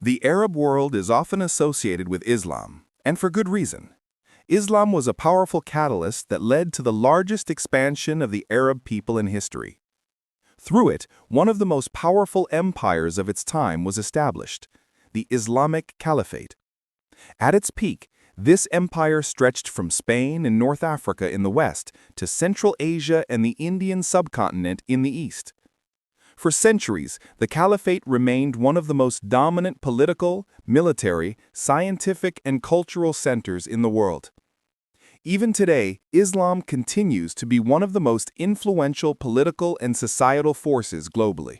The Arab world is often associated with Islam, and for good reason. Islam was a powerful catalyst that led to the largest expansion of the Arab people in history. Through it, one of the most powerful empires of its time was established, the Islamic Caliphate. At its peak, this empire stretched from Spain and North Africa in the west to Central Asia and the Indian subcontinent in the east. For centuries, the Caliphate remained one of the most dominant political, military, scientific, and cultural centers in the world. Even today, Islam continues to be one of the most influential political and societal forces globally.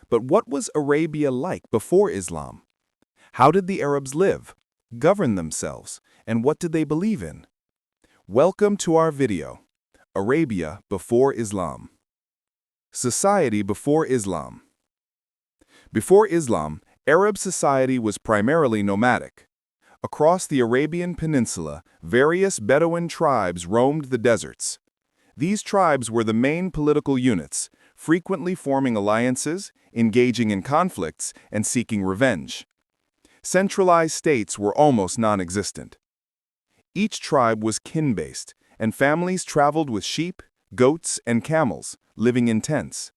But what was Arabia like before Islam? How did the Arabs live, govern themselves, and what did they believe in? Welcome to our video, Arabia Before Islam. Society before Islam. Before Islam, Arab society was primarily nomadic. Across the Arabian Peninsula, various Bedouin tribes roamed the deserts. These tribes were the main political units, frequently forming alliances, engaging in conflicts, and seeking revenge. Centralized states were almost non-existent. Each tribe was kin-based, and families traveled with sheep, goats, and camels, living in tents.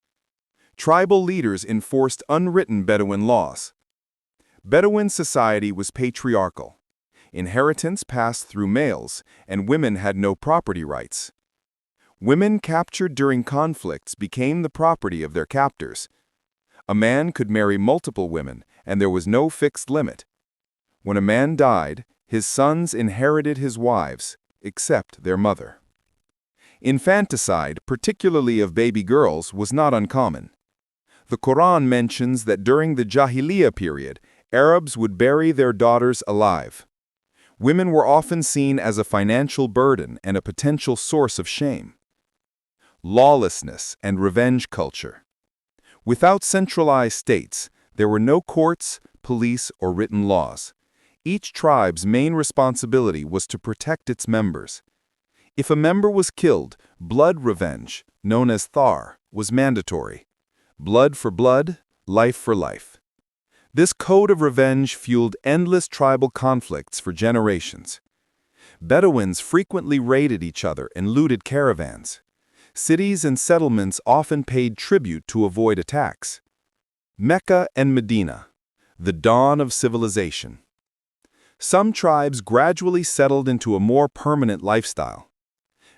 Tribal leaders enforced unwritten Bedouin laws. Bedouin society was patriarchal. Inheritance passed through males, and women had no property rights. Women captured during conflicts became the property of their captors. A man could marry multiple women, and there was no fixed limit. When a man died, his sons inherited his wives, except their mother. Infanticide, particularly of baby girls, was not uncommon. The Quran mentions that during the Jahiliyyah period, Arabs would bury their daughters alive. Women were often seen as a financial burden and a potential source of shame. Lawlessness and revenge culture. Without centralized states, there were no courts, police, or written laws. Each tribe's main responsibility was to protect its members. If a member was killed, blood revenge, known as thar, was mandatory. Blood for blood, life for life. This code of revenge fueled endless tribal conflicts for generations. Bedouins frequently raided each other and looted caravans. Cities and settlements often paid tribute to avoid attacks. Mecca and Medina, the dawn of civilization. Some tribes gradually settled into a more permanent lifestyle.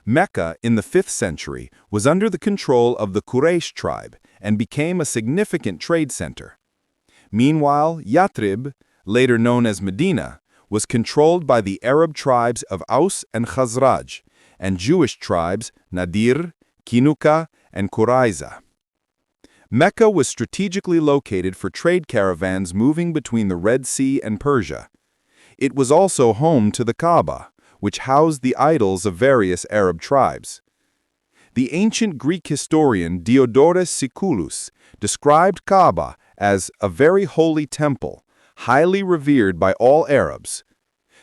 Mecca, in the 5th century, was under the control of the Quraysh tribe and became a significant trade center. Meanwhile, Yathrib, later known as Medina, was controlled by the Arab tribes of Aus and Khazraj, and Jewish tribes Nadir, Kinuka, and Quraiza. Mecca was strategically located for trade caravans moving between the Red Sea and Persia. It was also home to the Kaaba, which housed the idols of various Arab tribes. The ancient Greek historian Diodorus Siculus described Kaaba as a very holy temple, highly revered by all Arabs.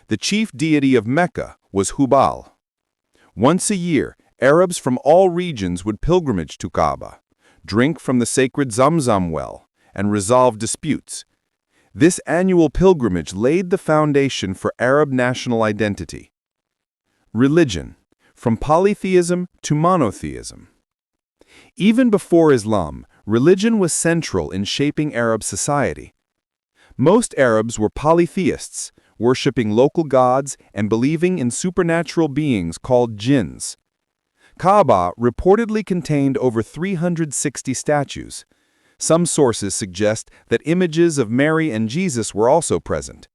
The chief deity of Mecca was Hubal. Once a year, Arabs from all regions would pilgrimage to Kaaba, drink from the sacred Zamzam well, and resolve disputes. This annual pilgrimage laid the foundation for Arab national identity. Religion, from polytheism to monotheism. Even before Islam, religion was central in shaping Arab society. Most Arabs were polytheists, worshipping local gods and believing in supernatural beings called jinns. Kaaba reportedly contained over 360 statues. Some sources suggest that images of Mary and Jesus were also present.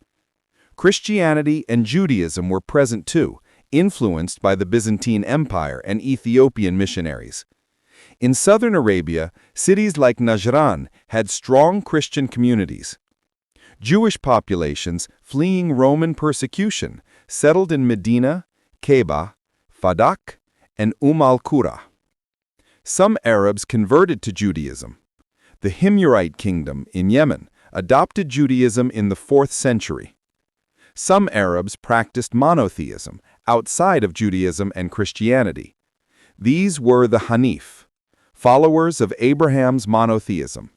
Christianity and Judaism were present too, influenced by the Byzantine Empire and Ethiopian missionaries. In southern Arabia, cities like Najran had strong Christian communities. Jewish populations, fleeing Roman persecution, settled in Medina, Keba, Fadak, and al-Qura. Some Arabs converted to Judaism. The Himyarite kingdom in Yemen adopted Judaism in the 4th century. Some Arabs practiced monotheism outside of Judaism and Christianity. These were the Hanif, followers of Abraham's monotheism.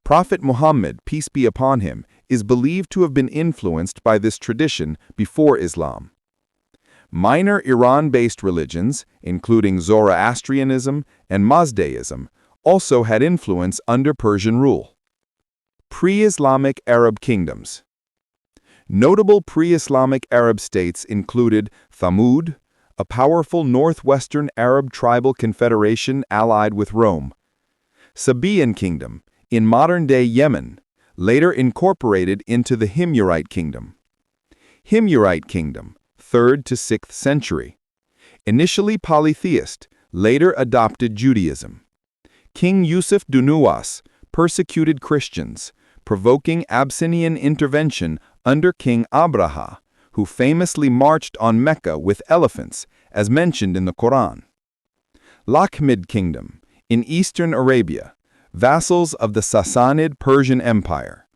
Prophet Muhammad, peace be upon him, is believed to have been influenced by this tradition before Islam. Minor Iran-based religions, including Zoroastrianism and Mazdaism, also had influence under Persian rule. Pre-Islamic Arab kingdoms. Notable pre-Islamic Arab states included Thamud, a powerful northwestern Arab tribal confederation allied with Rome; Sabaean Kingdom, in modern-day Yemen, later incorporated into the Himyarite Kingdom. Himyarite Kingdom, 3rd to 6th century. Initially polytheist, later adopted Judaism. King Yusuf Dunuwas persecuted Christians, provoking Abyssinian intervention under King Abraha, who famously marched on Mecca with elephants, as mentioned in the Quran. Lakhmid Kingdom, in eastern Arabia, vassals of the Sassanid Persian Empire.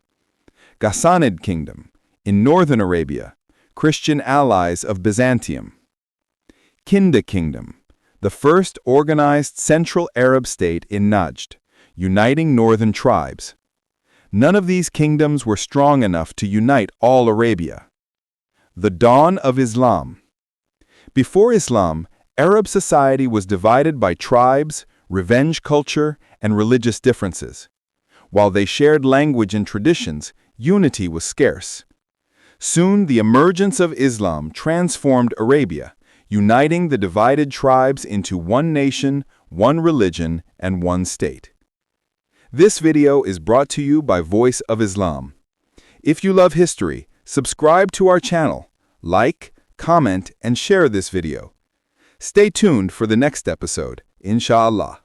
Ghassanid Kingdom, in northern Arabia, Christian allies of Byzantium. Kinda Kingdom, the first organized Central Arab state in Najd, uniting northern tribes. None of these kingdoms were strong enough to unite all Arabia. The dawn of Islam. Before Islam, Arab society was divided by tribes, revenge culture, and religious differences. While they shared language and traditions, unity was scarce. Soon, the emergence of Islam transformed Arabia, uniting the divided tribes into one nation, one religion, and one state. This video is brought to you by Voice of Islam. If you love history, subscribe to our channel, like, comment, and share this video. Stay tuned for the next episode, inshallah.